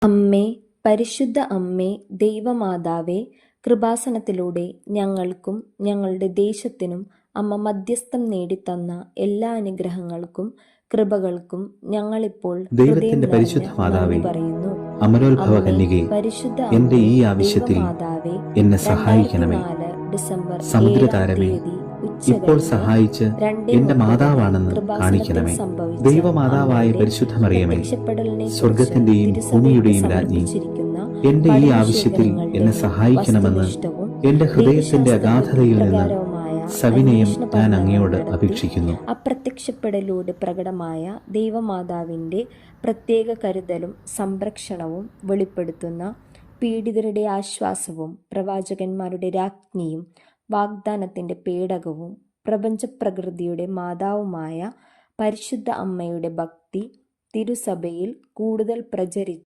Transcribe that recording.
അമ്മേ, പരിശുദ്ധ അമ്മേ, ദൈവമാതാവേ, കൃപാസനത്തിലൂടെ ഞങ്ങൾക്കും ഞങ്ങളുടെ ദേശത്തിനും അമ്മ മധ്യസ്ഥം നേടിത്തന്ന എല്ലാ അനുഗ്രഹങ്ങൾക്കും കൃപകൾക്കും ഞങ്ങളിപ്പോൾ ദൈവത്തിന്റെ പരിശുദ്ധ മാതാവേ, അമരോത്ഭവ കന്യകേ, എന്റെ ഈ ആവശ്യത്തിൽ എന്നെ സഹായിക്കണമേ. സമുദ്രതാരമേ, ഇപ്പോൾ സഹായിച്ച് എന്റെ മാതാവാണെന്ന് കാണിക്കണമേ. ദൈവമാതാവായ പരിശുദ്ധ മറിയമേ, സ്വർഗത്തിന്റെയും ഭൂമിയുടെയും രാജ്ഞി, എന്റെ ഈ ആവശ്യത്തിൽ എന്നെ സഹായിക്കണമെന്ന് എന്റെ ഹൃദയത്തിന്റെ അഗാധതയിൽ നിന്ന് സവിനയം ഞാൻ അങ്ങയോട് അപേക്ഷിക്കുന്നു. അപ്രത്യക്ഷപ്പെടലൂടെ പ്രകടമായ ദൈവമാതാവിന്റെ പ്രത്യേക കരുതലും സംരക്ഷണവും വെളിപ്പെടുത്തുന്ന പീഡിതരുടെ ആശ്വാസവും പ്രവാചകന്മാരുടെ രാജ്ഞിയും വാഗ്ദാനത്തിന്റെ പേടകവും പ്രപഞ്ചപ്രകൃതിയുടെ മാതാവുമായ പരിശുദ്ധ അമ്മയുടെ ഭക്തി തിരുസഭയിൽ കൂടുതൽ പ്രചരിച്ച്